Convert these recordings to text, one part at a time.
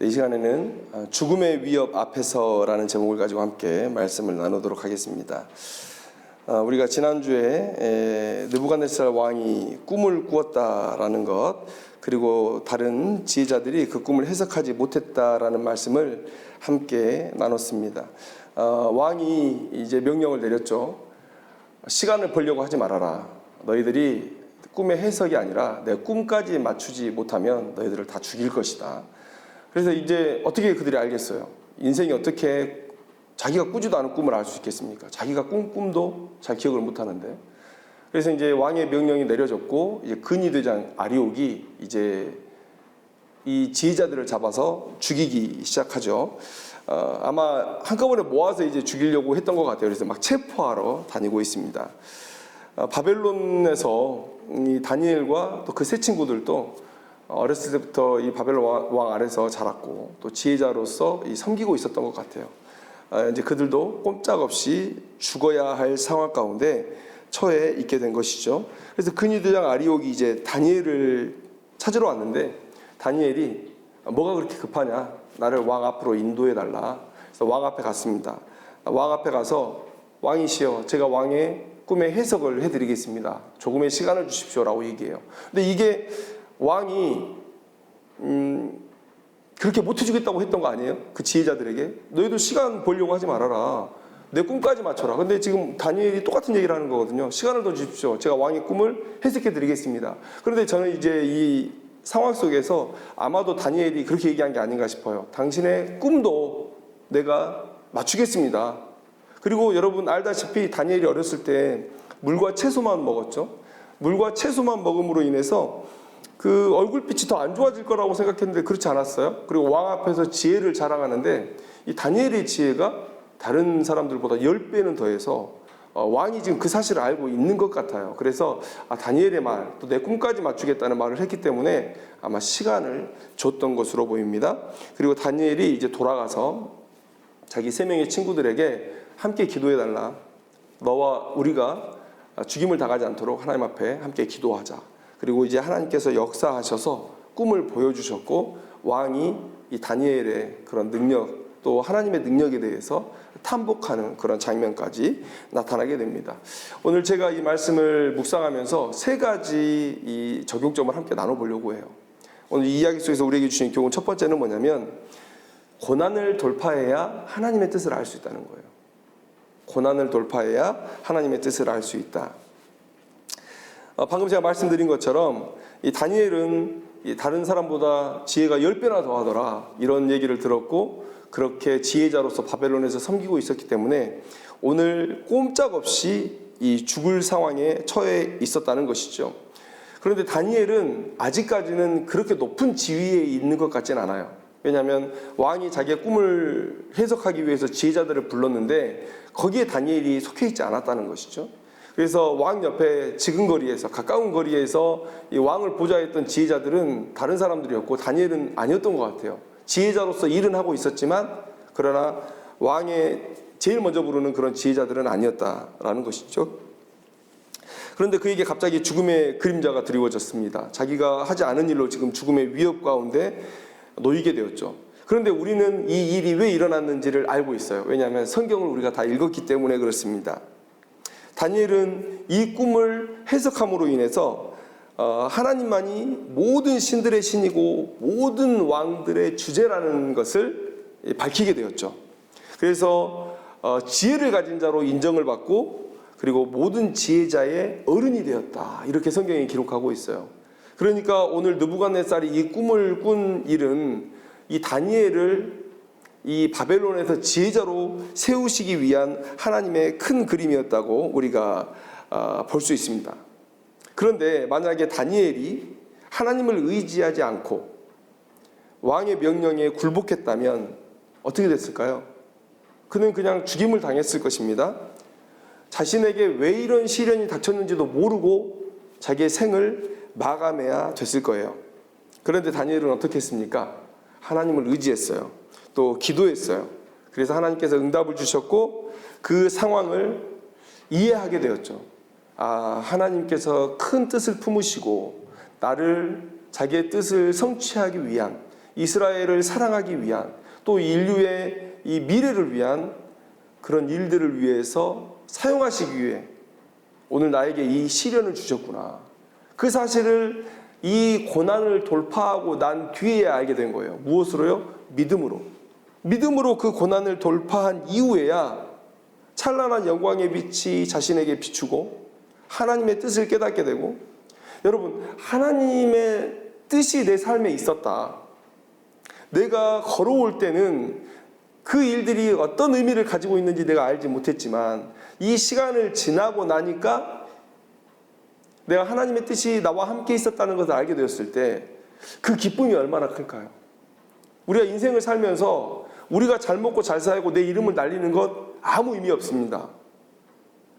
이 시간에는 죽음의 위협 앞에서라는 제목을 가지고 함께 말씀을 나누도록 하겠습니다. 우리가 지난주에 느부갓네살 왕이 꿈을 꾸었다라는 것, 그리고 다른 지혜자들이 그 꿈을 해석하지 못했다라는 말씀을 함께 나눴습니다. 왕이 이제 명령을 내렸죠. 시간을 벌려고 하지 말아라. 너희들이 꿈의 해석이 아니라 내 꿈까지 맞추지 못하면 너희들을 다 죽일 것이다. 그래서 이제 어떻게 그들이 알겠어요? 인생이 어떻게 자기가 꾸지도 않은 꿈을 알 수 있겠습니까? 자기가 꾼 꿈도 잘 기억을 못 하는데. 그래서 이제 왕의 명령이 내려졌고, 이제 근위대장 아리옥이 이제 이 지혜자들을 잡아서 죽이기 시작하죠. 아마 한꺼번에 모아서 이제 죽이려고 했던 것 같아요. 그래서 막 체포하러 다니고 있습니다. 바벨론에서 이 다니엘과 또 그 세 친구들도 어렸을 때부터 이 바벨론 왕 아래서 자랐고 또 지혜자로서 섬기고 있었던 것 같아요. 이제 그들도 꼼짝없이 죽어야 할 상황 가운데 처해 있게 된 것이죠. 그래서 근위대장 아리옥이 이제 다니엘을 찾으러 왔는데, 다니엘이 뭐가 그렇게 급하냐, 나를 왕 앞으로 인도해 달라. 그래서 왕 앞에 갔습니다. 왕 앞에 가서 왕이시여, 제가 왕의 꿈의 해석을 해드리겠습니다. 조금의 시간을 주십시오라고 얘기해요. 근데 이게 왕이 그렇게 못 해주겠다고 했던 거 아니에요? 그 지혜자들에게 너희도 시간 벌려고 하지 말아라. 내 꿈까지 맞춰라. 근데 지금 다니엘이 똑같은 얘기를 하는 거거든요. 시간을 더 주십시오. 제가 왕의 꿈을 해석해 드리겠습니다. 그런데 저는 이제 이 상황 속에서 아마도 다니엘이 그렇게 얘기한 게 아닌가 싶어요. 당신의 꿈도 내가 맞추겠습니다. 그리고 여러분 알다시피 다니엘이 어렸을 때 물과 채소만 먹었죠. 물과 채소만 먹음으로 인해서 그 얼굴빛이 더 안 좋아질 거라고 생각했는데 그렇지 않았어요. 그리고 왕 앞에서 지혜를 자랑하는데 이 다니엘의 지혜가 다른 사람들보다 10배는 더해서 왕이 지금 그 사실을 알고 있는 것 같아요. 그래서 다니엘의 말, 또 내 꿈까지 맞추겠다는 말을 했기 때문에 아마 시간을 줬던 것으로 보입니다. 그리고 다니엘이 이제 돌아가서 자기 3명의 친구들에게 함께 기도해달라. 너와 우리가 죽임을 당하지 않도록 하나님 앞에 함께 기도하자. 그리고 이제 하나님께서 역사하셔서 꿈을 보여주셨고, 왕이 이 다니엘의 그런 능력, 또 하나님의 능력에 대해서 탐복하는 그런 장면까지 나타나게 됩니다. 오늘 제가 이 말씀을 묵상하면서 3가지 이 적용점을 함께 나눠보려고 해요. 오늘 이 이야기 속에서 우리에게 주신 교훈 첫 번째는 뭐냐면, 고난을 돌파해야 하나님의 뜻을 알 수 있다는 거예요. 고난을 돌파해야 하나님의 뜻을 알 수 있다. 방금 제가 말씀드린 것처럼 이 다니엘은 다른 사람보다 지혜가 10배나 더하더라, 이런 얘기를 들었고 그렇게 지혜자로서 바벨론에서 섬기고 있었기 때문에 오늘 꼼짝없이 이 죽을 상황에 처해 있었다는 것이죠. 그런데 다니엘은 아직까지는 그렇게 높은 지위에 있는 것 같지는 않아요. 왜냐하면 왕이 자기의 꿈을 해석하기 위해서 지혜자들을 불렀는데 거기에 다니엘이 속해 있지 않았다는 것이죠. 그래서 왕 옆에 지근거리에서, 가까운 거리에서 이 왕을 보좌했던 지혜자들은 다른 사람들이었고 다니엘은 아니었던 것 같아요. 지혜자로서 일은 하고 있었지만 그러나 왕의 제일 먼저 부르는 그런 지혜자들은 아니었다라는 것이죠. 그런데 그에게 갑자기 죽음의 그림자가 드리워졌습니다. 자기가 하지 않은 일로 지금 죽음의 위협 가운데 놓이게 되었죠. 그런데 우리는 이 일이 왜 일어났는지를 알고 있어요. 왜냐하면 성경을 우리가 다 읽었기 때문에 그렇습니다. 다니엘은 이 꿈을 해석함으로 인해서 하나님만이 모든 신들의 신이고 모든 왕들의 주제라는 것을 밝히게 되었죠. 그래서 지혜를 가진 자로 인정을 받고, 그리고 모든 지혜자의 어른이 되었다, 이렇게 성경이 기록하고 있어요. 그러니까 오늘 느부갓네살이 이 꿈을 꾼 일은 이 다니엘을 이 바벨론에서 지혜자로 세우시기 위한 하나님의 큰 그림이었다고 우리가 볼 수 있습니다. 그런데 만약에 다니엘이 하나님을 의지하지 않고 왕의 명령에 굴복했다면 어떻게 됐을까요? 그는 그냥 죽임을 당했을 것입니다. 자신에게 왜 이런 시련이 닥쳤는지도 모르고 자기의 생을 마감해야 됐을 거예요. 그런데 다니엘은 어떻게 했습니까? 하나님을 의지했어요. 또 기도했어요. 그래서 하나님께서 응답을 주셨고 그 상황을 이해하게 되었죠. 하나님께서 큰 뜻을 품으시고 나를 자기의 뜻을 성취하기 위한 이스라엘을 사랑하기 위한, 또 인류의 이 미래를 위한 그런 일들을 위해서 사용하시기 위해 오늘 나에게 이 시련을 주셨구나. 그 사실을 이 고난을 돌파하고 난 뒤에 알게 된 거예요. 무엇으로요? 믿음으로. 믿음으로 그 고난을 돌파한 이후에야 찬란한 영광의 빛이 자신에게 비추고 하나님의 뜻을 깨닫게 되고, 여러분, 하나님의 뜻이 내 삶에 있었다. 내가 걸어올 때는 그 일들이 어떤 의미를 가지고 있는지 내가 알지 못했지만, 이 시간을 지나고 나니까 내가 하나님의 뜻이 나와 함께 있었다는 것을 알게 되었을 때 그 기쁨이 얼마나 클까요? 우리가 인생을 살면서 우리가 잘 먹고 잘 살고 내 이름을 날리는 것 아무 의미 없습니다.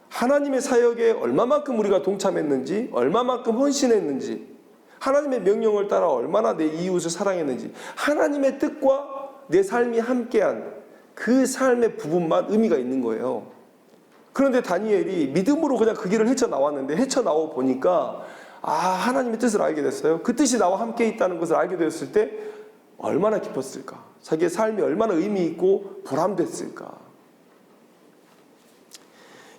하나님의 사역에 얼마만큼 우리가 동참했는지, 얼마만큼 헌신했는지, 하나님의 명령을 따라 얼마나 내 이웃을 사랑했는지, 하나님의 뜻과 내 삶이 함께한 그 삶의 부분만 의미가 있는 거예요. 그런데 다니엘이 믿음으로 그냥 그 길을 헤쳐나왔는데, 헤쳐나와 보니까 하나님의 뜻을 알게 됐어요. 그 뜻이 나와 함께 있다는 것을 알게 되었을 때 얼마나 기뻤을까? 자기의 삶이 얼마나 의미 있고 보람됐을까?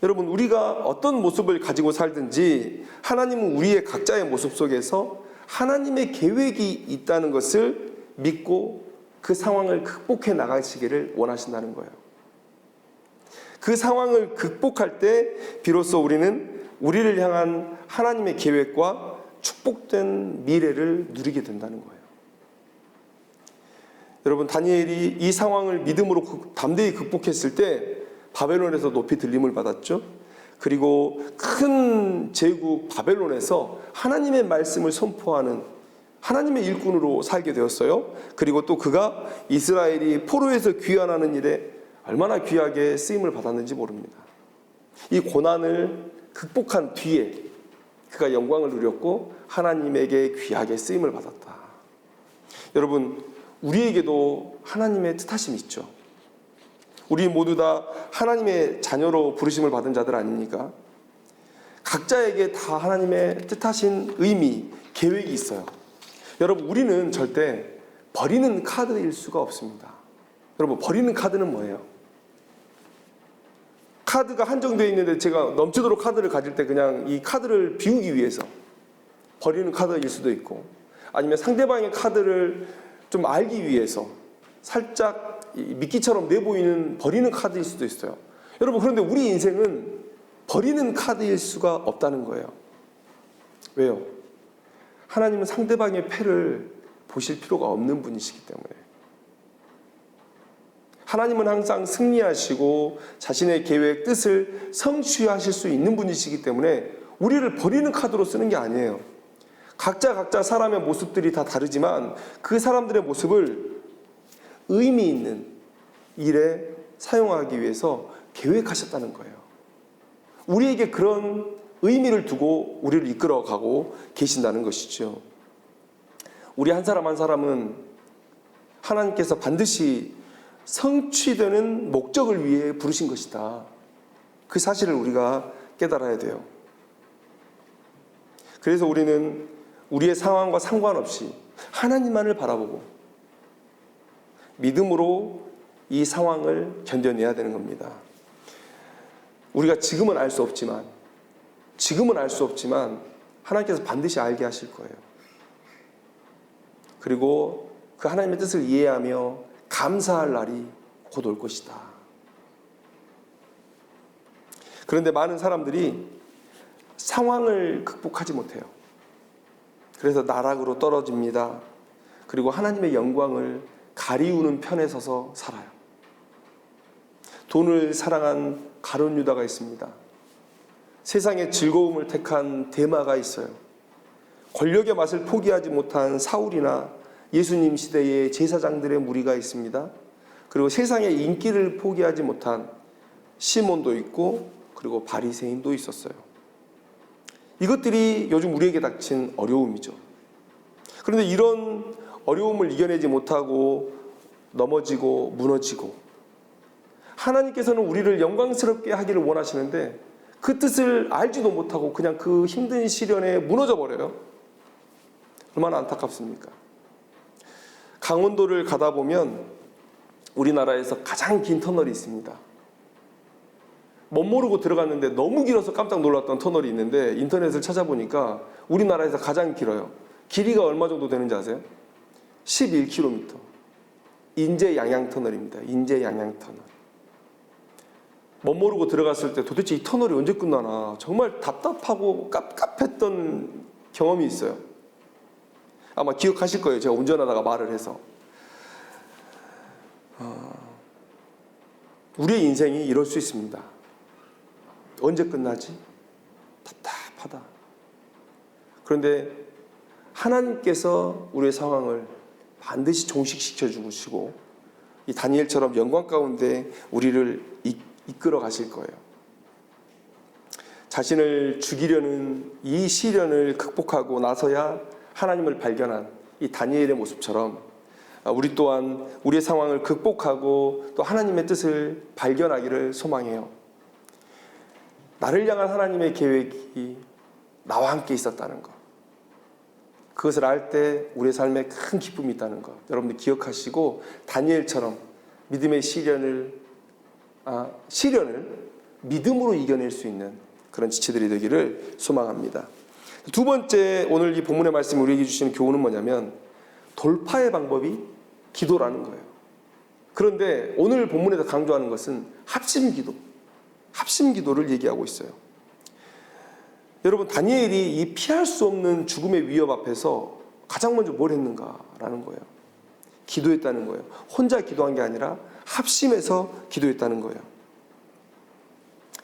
여러분, 우리가 어떤 모습을 가지고 살든지 하나님은 우리의 각자의 모습 속에서 하나님의 계획이 있다는 것을 믿고 그 상황을 극복해 나가시기를 원하신다는 거예요. 그 상황을 극복할 때 비로소 우리는 우리를 향한 하나님의 계획과 축복된 미래를 누리게 된다는 거예요. 여러분, 다니엘이 이 상황을 믿음으로 담대히 극복했을 때 바벨론에서 높이 들림을 받았죠. 그리고 큰 제국 바벨론에서 하나님의 말씀을 선포하는 하나님의 일꾼으로 살게 되었어요. 그리고 또 그가 이스라엘이 포로에서 귀환하는 일에 얼마나 귀하게 쓰임을 받았는지 모릅니다. 이 고난을 극복한 뒤에 그가 영광을 누렸고 하나님에게 귀하게 쓰임을 받았다. 여러분, 우리에게도 하나님의 뜻하심이 있죠. 우리 모두 다 하나님의 자녀로 부르심을 받은 자들 아닙니까? 각자에게 다 하나님의 뜻하신 의미, 계획이 있어요. 여러분, 우리는 절대 버리는 카드일 수가 없습니다. 여러분, 버리는 카드는 뭐예요? 카드가 한정되어 있는데 제가 넘치도록 카드를 가질 때 그냥 이 카드를 비우기 위해서 버리는 카드일 수도 있고, 아니면 상대방의 카드를 좀 알기 위해서 살짝 미끼처럼 내보이는 버리는 카드일 수도 있어요. 여러분, 그런데 우리 인생은 버리는 카드일 수가 없다는 거예요. 왜요? 하나님은 상대방의 패를 보실 필요가 없는 분이시기 때문에. 하나님은 항상 승리하시고 자신의 계획, 뜻을 성취하실 수 있는 분이시기 때문에 우리를 버리는 카드로 쓰는 게 아니에요. 각자 사람의 모습들이 다 다르지만 그 사람들의 모습을 의미 있는 일에 사용하기 위해서 계획하셨다는 거예요. 우리에게 그런 의미를 두고 우리를 이끌어가고 계신다는 것이죠. 우리 한 사람 한 사람은 하나님께서 반드시 성취되는 목적을 위해 부르신 것이다. 그 사실을 우리가 깨달아야 돼요. 그래서 우리는 우리의 상황과 상관없이 하나님만을 바라보고 믿음으로 이 상황을 견뎌내야 되는 겁니다. 우리가 지금은 알 수 없지만 하나님께서 반드시 알게 하실 거예요. 그리고 그 하나님의 뜻을 이해하며 감사할 날이 곧 올 것이다. 그런데 많은 사람들이 상황을 극복하지 못해요. 그래서 나락으로 떨어집니다. 그리고 하나님의 영광을 가리우는 편에 서서 살아요. 돈을 사랑한 가룟 유다가 있습니다. 세상의 즐거움을 택한 데마가 있어요. 권력의 맛을 포기하지 못한 사울이나 예수님 시대의 제사장들의 무리가 있습니다. 그리고 세상의 인기를 포기하지 못한 시몬도 있고, 그리고 바리새인도 있었어요. 이것들이 요즘 우리에게 닥친 어려움이죠. 그런데 이런 어려움을 이겨내지 못하고 넘어지고 무너지고, 하나님께서는 우리를 영광스럽게 하기를 원하시는데 그 뜻을 알지도 못하고 그냥 그 힘든 시련에 무너져 버려요. 얼마나 안타깝습니까? 강원도를 가다 보면 우리나라에서 가장 긴 터널이 있습니다. 멋 모르고 들어갔는데 너무 길어서 깜짝 놀랐던 터널이 있는데 인터넷을 찾아보니까 우리나라에서 가장 길어요. 길이가 얼마 정도 되는지 아세요? 11km. 인제 양양터널입니다. 인제 양양터널. 멋 모르고 들어갔을 때 도대체 이 터널이 언제 끝나나 정말 답답하고 깝깝했던 경험이 있어요. 아마 기억하실 거예요. 제가 운전하다가 말을 해서. 우리의 인생이 이럴 수 있습니다. 언제 끝나지? 답답하다. 그런데 하나님께서 우리의 상황을 반드시 종식시켜 주시고 이 다니엘처럼 영광 가운데 우리를 이끌어 가실 거예요. 자신을 죽이려는 이 시련을 극복하고 나서야 하나님을 발견한 이 다니엘의 모습처럼 우리 또한 우리의 상황을 극복하고 또 하나님의 뜻을 발견하기를 소망해요. 나를 향한 하나님의 계획이 나와 함께 있었다는 것. 그것을 알 때 우리의 삶에 큰 기쁨이 있다는 것. 여러분들 기억하시고 다니엘처럼 믿음의 시련을 믿음으로 이겨낼 수 있는 그런 지체들이 되기를 소망합니다. 두 번째 오늘 이 본문의 말씀이 우리에게 주시는 교훈은 뭐냐면 돌파의 방법이 기도라는 거예요. 그런데 오늘 본문에서 강조하는 것은 합심기도를 얘기하고 있어요. 여러분 다니엘이 이 피할 수 없는 죽음의 위협 앞에서 가장 먼저 뭘 했는가라는 거예요. 기도했다는 거예요. 혼자 기도한 게 아니라 합심해서 기도했다는 거예요.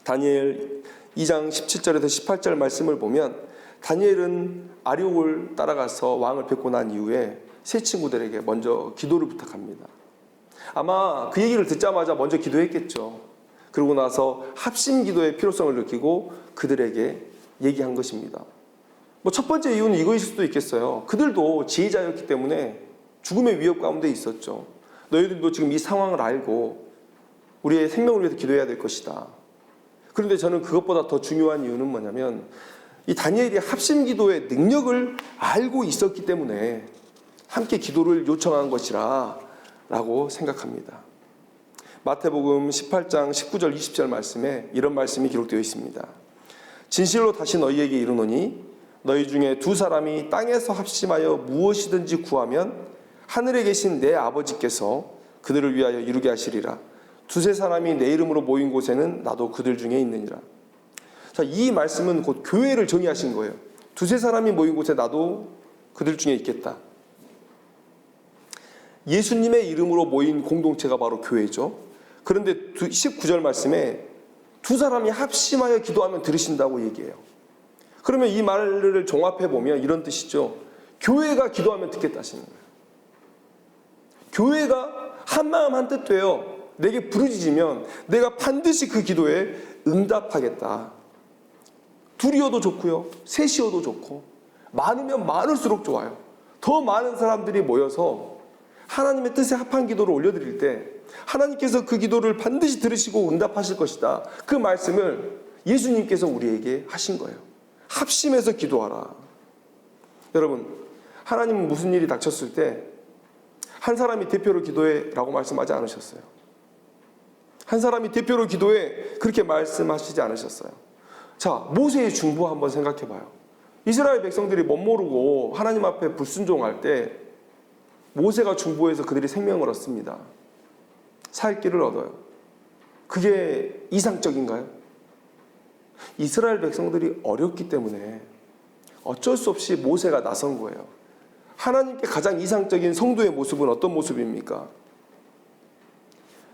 다니엘 2장 17절에서 18절 말씀을 보면 다니엘은 아리옥을 따라가서 왕을 뵙고 난 이후에 세 친구들에게 먼저 기도를 부탁합니다. 아마 그 얘기를 듣자마자 먼저 기도했겠죠. 그러고 나서 합심 기도의 필요성을 느끼고 그들에게 얘기한 것입니다. 첫 번째 이유는 이거일 수도 있겠어요. 그들도 지혜자였기 때문에 죽음의 위협 가운데 있었죠. 너희들도 지금 이 상황을 알고 우리의 생명을 위해서 기도해야 될 것이다. 그런데 저는 그것보다 더 중요한 이유는 뭐냐면 이 다니엘이 합심 기도의 능력을 알고 있었기 때문에 함께 기도를 요청한 것이라 라고 생각합니다. 마태복음 18장 19절 20절 말씀에 이런 말씀이 기록되어 있습니다. 진실로 다시 너희에게 이르노니 너희 중에 두 사람이 땅에서 합심하여 무엇이든지 구하면 하늘에 계신 내 아버지께서 그들을 위하여 이루게 하시리라. 두세 사람이 내 이름으로 모인 곳에는 나도 그들 중에 있느니라. 자, 이 말씀은 곧 교회를 정의하신 거예요. 두세 사람이 모인 곳에 나도 그들 중에 있겠다. 예수님의 이름으로 모인 공동체가 바로 교회죠. 그런데 19절 말씀에 두 사람이 합심하여 기도하면 들으신다고 얘기해요. 그러면 이 말을 종합해 보면 이런 뜻이죠. 교회가 기도하면 듣겠다 하시는 거예요. 교회가 한마음 한뜻 되어 내게 부르짖으면 내가 반드시 그 기도에 응답하겠다. 둘이어도 좋고요. 셋이어도 좋고 많으면 많을수록 좋아요. 더 많은 사람들이 모여서 하나님의 뜻에 합한 기도를 올려드릴 때 하나님께서 그 기도를 반드시 들으시고 응답하실 것이다. 그 말씀을 예수님께서 우리에게 하신 거예요. 합심해서 기도하라. 여러분, 하나님은 무슨 일이 닥쳤을 때 한 사람이 대표로 기도해 라고 말씀하지 않으셨어요. 한 사람이 대표로 기도해 그렇게 말씀하시지 않으셨어요. 자, 모세의 중보 한번 생각해 봐요. 이스라엘 백성들이 멋모르고 하나님 앞에 불순종할 때 모세가 중보해서 그들이 생명을 얻습니다. 살 길을 얻어요. 그게 이상적인가요? 이스라엘 백성들이 어렵기 때문에 어쩔 수 없이 모세가 나선 거예요. 하나님께 가장 이상적인 성도의 모습은 어떤 모습입니까?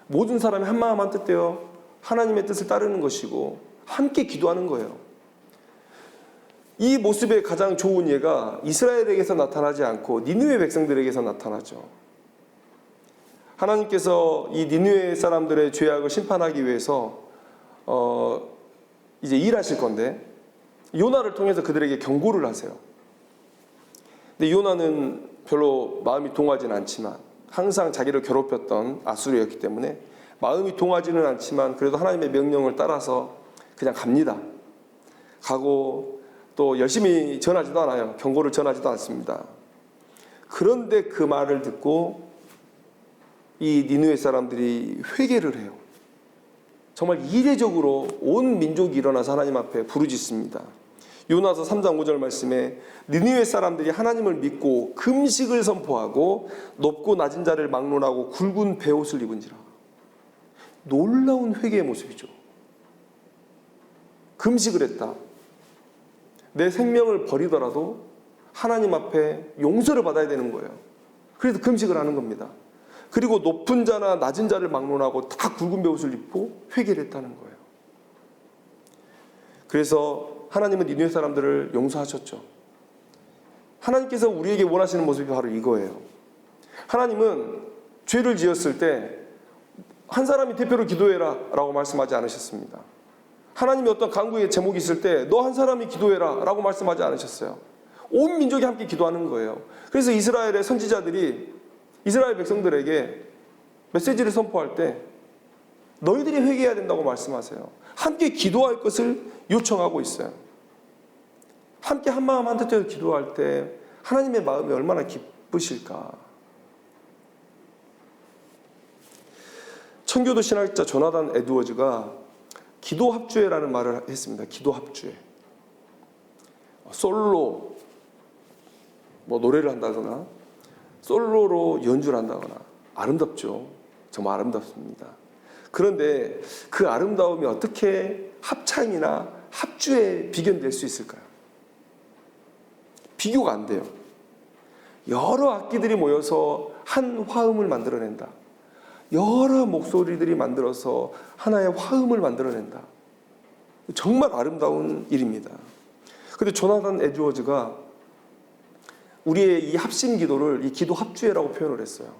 모든 사람이 한마음 한뜻 되어 하나님의 뜻을 따르는 것이고 함께 기도하는 거예요. 이 모습의 가장 좋은 예가 이스라엘에게서 나타나지 않고 니느웨 백성들에게서 나타나죠. 하나님께서 이 니느웨 사람들의 죄악을 심판하기 위해서 이제 일하실 건데 요나를 통해서 그들에게 경고를 하세요. 근데 요나는 별로 마음이 동하지는 않지만 항상 자기를 괴롭혔던 아수르였기 때문에 마음이 동하지는 않지만 그래도 하나님의 명령을 따라서 그냥 갑니다. 가고 또 열심히 전하지도 않아요. 경고를 전하지도 않습니다. 그런데 그 말을 듣고 이 니느웨 사람들이 회개를 해요. 정말 이례적으로 온 민족이 일어나서 하나님 앞에 부르짖습니다. 요나서 3장 5절 말씀에 니느웨 사람들이 하나님을 믿고 금식을 선포하고 높고 낮은 자를 막론하고 굵은 베옷을 입은지라. 놀라운 회개의 모습이죠. 금식을 했다. 내 생명을 버리더라도 하나님 앞에 용서를 받아야 되는 거예요. 그래서 금식을 하는 겁니다. 그리고 높은 자나 낮은 자를 막론하고 다 굵은 베옷을 입고 회개를 했다는 거예요. 그래서 하나님은 니느웨 사람들을 용서하셨죠. 하나님께서 우리에게 원하시는 모습이 바로 이거예요. 하나님은 죄를 지었을 때 한 사람이 대표로 기도해라 라고 말씀하지 않으셨습니다. 하나님이 어떤 강구의 제목이 있을 때 너 한 사람이 기도해라 라고 말씀하지 않으셨어요. 온 민족이 함께 기도하는 거예요. 그래서 이스라엘의 선지자들이 이스라엘 백성들에게 메시지를 선포할 때 너희들이 회개해야 된다고 말씀하세요. 함께 기도할 것을 요청하고 있어요. 함께 한마음 한뜻해서 기도할 때 하나님의 마음이 얼마나 기쁘실까. 청교도 신학자 조나단 에드워즈가 기도 합주회라는 말을 했습니다. 기도 합주회. 솔로 노래를 한다거나 솔로로 연주를 한다거나 아름답죠. 정말 아름답습니다. 그런데 그 아름다움이 어떻게 합창이나 합주에 비견될 수 있을까요? 비교가 안 돼요. 여러 악기들이 모여서 한 화음을 만들어낸다. 여러 목소리들이 만들어서 하나의 화음을 만들어낸다. 정말 아름다운 일입니다. 그런데 조나단 에드워즈가 우리의 이 합심 기도를 이 기도 합주회라고 표현을 했어요.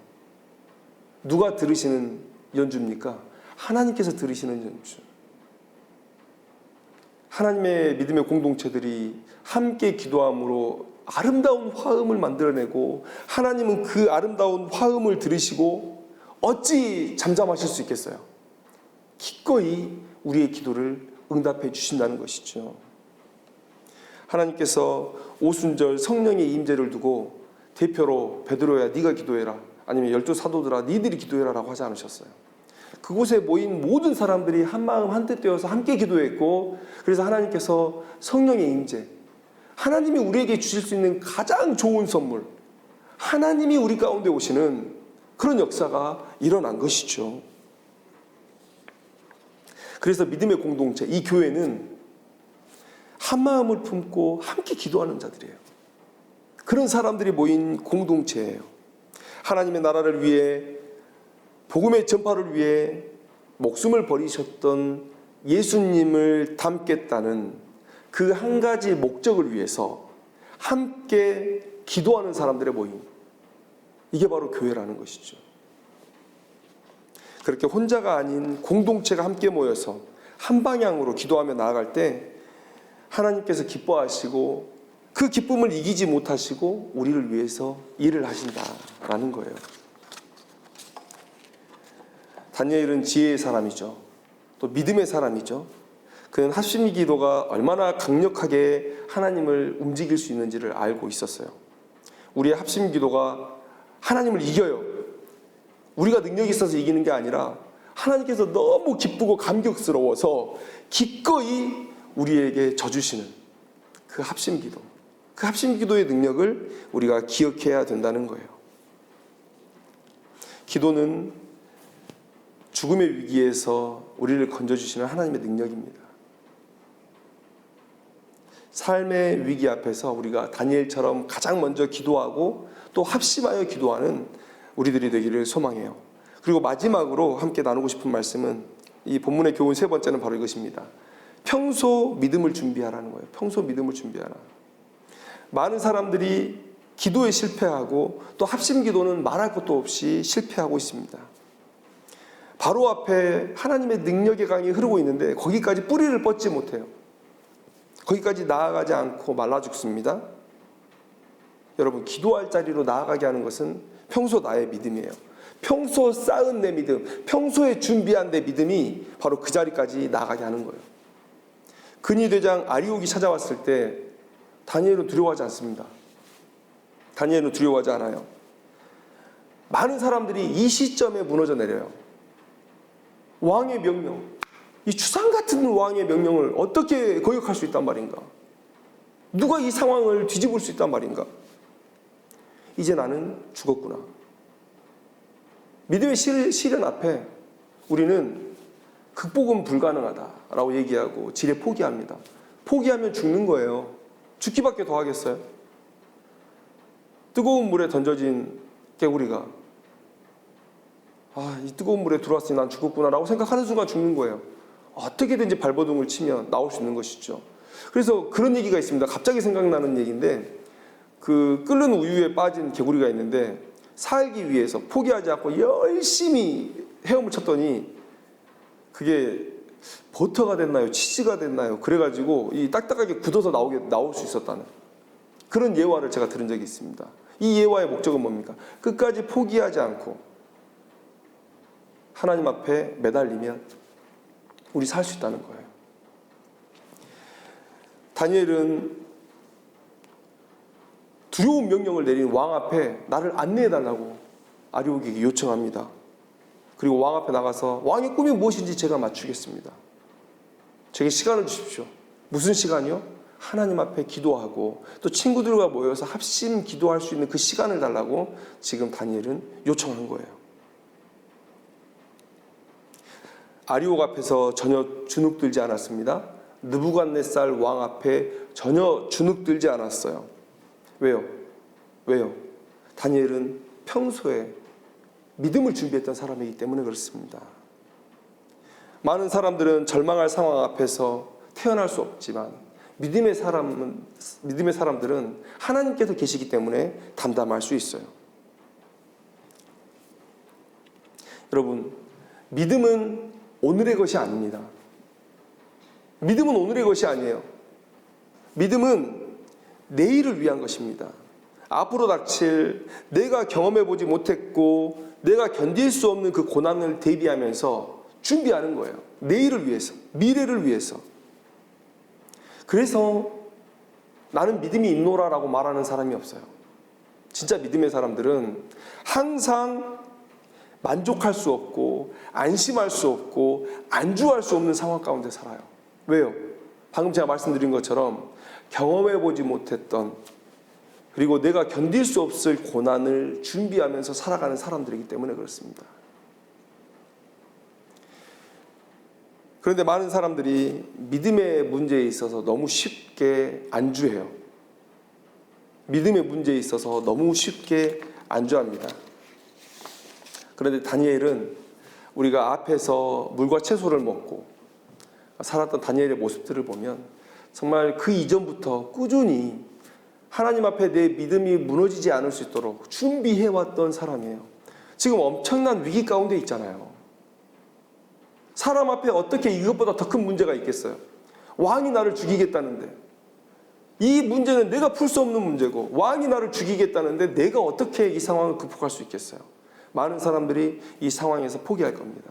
누가 들으시는 연주입니까? 하나님께서 들으시는 연주. 하나님의 믿음의 공동체들이 함께 기도함으로 아름다운 화음을 만들어내고 하나님은 그 아름다운 화음을 들으시고 어찌 잠잠하실 수 있겠어요? 기꺼이 우리의 기도를 응답해 주신다는 것이죠. 하나님께서 오순절 성령의 임재를 두고 대표로 베드로야 네가 기도해라, 아니면 12사도들아 니들이 기도해라 라고 하지 않으셨어요. 그곳에 모인 모든 사람들이 한마음 한뜻 되어서 함께 기도했고, 그래서 하나님께서 성령의 임재, 하나님이 우리에게 주실 수 있는 가장 좋은 선물, 하나님이 우리 가운데 오시는 그런 역사가 일어난 것이죠. 그래서 믿음의 공동체, 이 교회는 한마음을 품고 함께 기도하는 자들이에요. 그런 사람들이 모인 공동체예요. 하나님의 나라를 위해, 복음의 전파를 위해 목숨을 버리셨던 예수님을 닮겠다는 그 한 가지 목적을 위해서 함께 기도하는 사람들의 모임, 이게 바로 교회라는 것이죠. 그렇게 혼자가 아닌 공동체가 함께 모여서 한 방향으로 기도하며 나아갈 때 하나님께서 기뻐하시고 그 기쁨을 이기지 못하시고 우리를 위해서 일을 하신다라는 거예요. 다니엘은 지혜의 사람이죠. 또 믿음의 사람이죠. 그는 합심 기도가 얼마나 강력하게 하나님을 움직일 수 있는지를 알고 있었어요. 우리의 합심 기도가 하나님을 이겨요. 우리가 능력이 있어서 이기는 게 아니라 하나님께서 너무 기쁘고 감격스러워서 기꺼이 우리에게 져주시는 그 합심 기도, 그 합심 기도의 능력을 우리가 기억해야 된다는 거예요. 기도는 죽음의 위기에서 우리를 건져주시는 하나님의 능력입니다. 삶의 위기 앞에서 우리가 다니엘처럼 가장 먼저 기도하고 또 합심하여 기도하는 우리들이 되기를 소망해요. 그리고 마지막으로 함께 나누고 싶은 말씀은 이 본문의 교훈 세 번째는 바로 이것입니다. 평소 믿음을 준비하라는 거예요. 평소 믿음을 준비하라. 많은 사람들이 기도에 실패하고 또 합심 기도는 말할 것도 없이 실패하고 있습니다. 바로 앞에 하나님의 능력의 강이 흐르고 있는데 거기까지 뿌리를 뻗지 못해요. 거기까지 나아가지 않고 말라 죽습니다. 여러분, 기도할 자리로 나아가게 하는 것은 평소 나의 믿음이에요. 평소 쌓은 내 믿음, 평소에 준비한 내 믿음이 바로 그 자리까지 나아가게 하는 거예요. 근위대장 아리옥이 찾아왔을 때 다니엘은 두려워하지 않습니다. 다니엘은 두려워하지 않아요. 많은 사람들이 이 시점에 무너져 내려요. 왕의 명령, 이 주상 같은 왕의 명령을 어떻게 거역할 수 있단 말인가? 누가 이 상황을 뒤집을 수 있단 말인가? 이제 나는 죽었구나. 믿음의 시련 앞에 우리는 극복은 불가능하다라고 얘기하고 지레 포기합니다. 포기하면 죽는 거예요. 죽기밖에 더 하겠어요? 뜨거운 물에 던져진 개구리가 이 뜨거운 물에 들어왔으니 난 죽었구나 라고 생각하는 순간 죽는 거예요. 어떻게든지 발버둥을 치면 나올 수 있는 것이죠. 그래서 그런 얘기가 있습니다. 갑자기 생각나는 얘기인데, 그 끓는 우유에 빠진 개구리가 있는데 살기 위해서 포기하지 않고 열심히 헤엄을 쳤더니 그게 버터가 됐나요? 치즈가 됐나요? 그래가지고 이 딱딱하게 굳어서 나올 수 있었다는 그런 예화를 제가 들은 적이 있습니다. 이 예화의 목적은 뭡니까? 끝까지 포기하지 않고 하나님 앞에 매달리면 우리 살 수 있다는 거예요. 다니엘은 두려운 명령을 내린 왕 앞에 나를 안내해달라고 아리오에게 요청합니다. 그리고 왕 앞에 나가서 왕의 꿈이 무엇인지 제가 맞추겠습니다. 제게 시간을 주십시오. 무슨 시간이요? 하나님 앞에 기도하고 또 친구들과 모여서 합심 기도할 수 있는 그 시간을 달라고 지금 다니엘은 요청한 거예요. 아리옥 앞에서 전혀 주눅들지 않았습니다. 느부갓네살 왕 앞에 전혀 주눅들지 않았어요. 왜요? 다니엘은 평소에 믿음을 준비했던 사람이기 때문에 그렇습니다. 많은 사람들은 절망할 상황 앞에서 태어날 수 없지만 믿음의 사람들은 하나님께서 계시기 때문에 담담할 수 있어요. 여러분, 믿음은 오늘의 것이 아닙니다. 믿음은 오늘의 것이 아니에요. 믿음은 내일을 위한 것입니다. 앞으로 닥칠 내가 경험해보지 못했고 내가 견딜 수 없는 그 고난을 대비하면서 준비하는 거예요. 내일을 위해서, 미래를 위해서. 그래서 나는 믿음이 있노라라고 말하는 사람이 없어요. 진짜 믿음의 사람들은 항상 만족할 수 없고 안심할 수 없고 안주할 수 없는 상황 가운데 살아요. 왜요? 방금 제가 말씀드린 것처럼 경험해보지 못했던 그리고 내가 견딜 수 없을 고난을 준비하면서 살아가는 사람들이기 때문에 그렇습니다. 그런데 많은 사람들이 믿음의 문제에 있어서 너무 쉽게 안주해요. 믿음의 문제에 있어서 너무 쉽게 안주합니다. 그런데 다니엘은 우리가 앞에서 물과 채소를 먹고 살았던 다니엘의 모습들을 보면 정말 그 이전부터 꾸준히 하나님 앞에 내 믿음이 무너지지 않을 수 있도록 준비해왔던 사람이에요. 지금 엄청난 위기 가운데 있잖아요. 사람 앞에 어떻게 이것보다 더 큰 문제가 있겠어요? 왕이 나를 죽이겠다는데 이 문제는 내가 풀 수 없는 문제고 왕이 나를 죽이겠다는데 내가 어떻게 이 상황을 극복할 수 있겠어요? 많은 사람들이 이 상황에서 포기할 겁니다.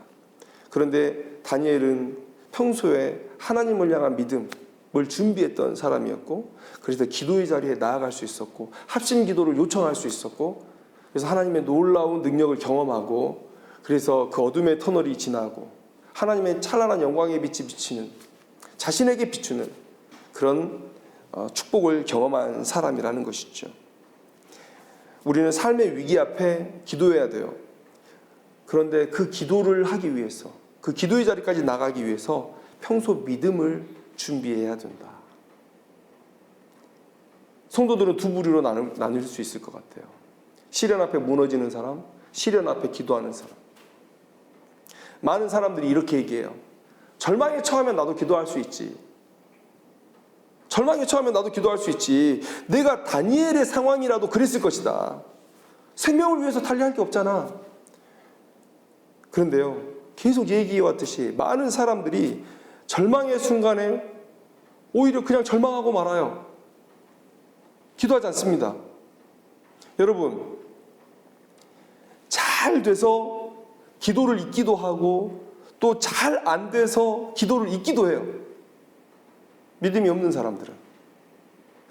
그런데 다니엘은 평소에 하나님을 향한 믿음을 준비했던 사람이었고 그래서 기도의 자리에 나아갈 수 있었고 합심 기도를 요청할 수 있었고 그래서 하나님의 놀라운 능력을 경험하고 그래서 그 어둠의 터널이 지나고 하나님의 찬란한 영광의 빛이 비치는 자신에게 비추는 그런 축복을 경험한 사람이라는 것이죠. 우리는 삶의 위기 앞에 기도해야 돼요. 그런데 그 기도를 하기 위해서 그 기도의 자리까지 나가기 위해서 평소 믿음을 준비해야 된다. 성도들은 두 부류로 나눌 수 있을 것 같아요. 시련 앞에 무너지는 사람, 시련 앞에 기도하는 사람. 많은 사람들이 이렇게 얘기해요. 절망에 처하면 나도 기도할 수 있지. 절망에 처하면 나도 기도할 수 있지. 내가 다니엘의 상황이라도 그랬을 것이다. 생명을 위해서 달리할 게 없잖아. 그런데요, 계속 얘기해왔듯이 많은 사람들이 절망의 순간에 오히려 그냥 절망하고 말아요. 기도하지 않습니다. 여러분, 잘 돼서 기도를 잊기도 하고 또 잘 안 돼서 기도를 잊기도 해요. 믿음이 없는 사람들은.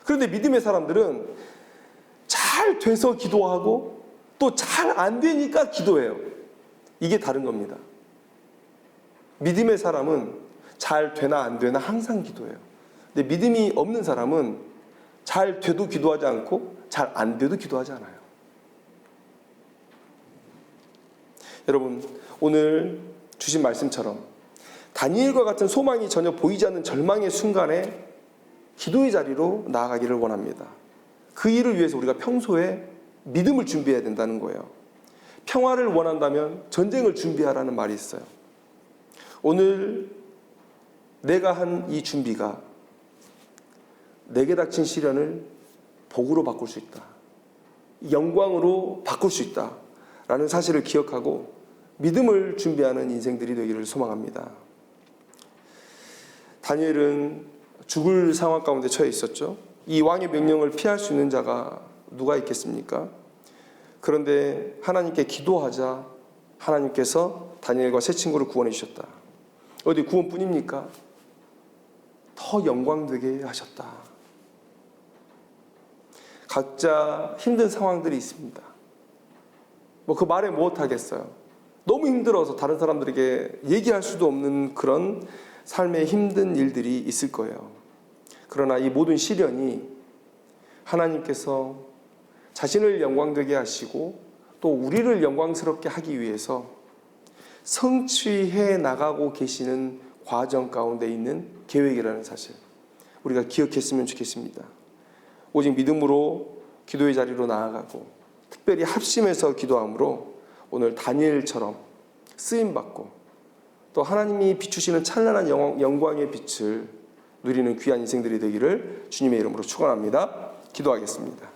그런데 믿음의 사람들은 잘 잘 돼서 기도하고 또 잘 안 되니까 기도해요. 이게 다른 겁니다. 믿음의 사람은 잘 되나 안 되나 항상 기도해요. 근데 믿음이 없는 사람은 잘 돼도 기도하지 않고 잘 안 돼도 기도하지 않아요. 여러분, 오늘 주신 말씀처럼 다니엘과 같은 소망이 전혀 보이지 않는 절망의 순간에 기도의 자리로 나아가기를 원합니다. 그 일을 위해서 우리가 평소에 믿음을 준비해야 된다는 거예요. 평화를 원한다면 전쟁을 준비하라는 말이 있어요. 오늘 내가 한 이 준비가 내게 닥친 시련을 복으로 바꿀 수 있다. 영광으로 바꿀 수 있다. 라는 사실을 기억하고 믿음을 준비하는 인생들이 되기를 소망합니다. 다니엘은 죽을 상황 가운데 처해 있었죠. 이 왕의 명령을 피할 수 있는 자가 누가 있겠습니까? 그런데 하나님께 기도하자 하나님께서 다니엘과 세 친구를 구원해 주셨다. 어디 구원뿐입니까? 더 영광되게 하셨다. 각자 힘든 상황들이 있습니다. 뭐 그 말에 못하겠어요. 너무 힘들어서 다른 사람들에게 얘기할 수도 없는 그런 삶의 힘든 일들이 있을 거예요. 그러나 이 모든 시련이 하나님께서 자신을 영광되게 하시고 또 우리를 영광스럽게 하기 위해서 성취해 나가고 계시는 과정 가운데 있는 계획이라는 사실, 우리가 기억했으면 좋겠습니다. 오직 믿음으로 기도의 자리로 나아가고 특별히 합심해서 기도함으로 오늘 다니엘처럼 쓰임받고 또 하나님이 비추시는 찬란한 영광의 빛을 누리는 귀한 인생들이 되기를 주님의 이름으로 축원합니다. 기도하겠습니다.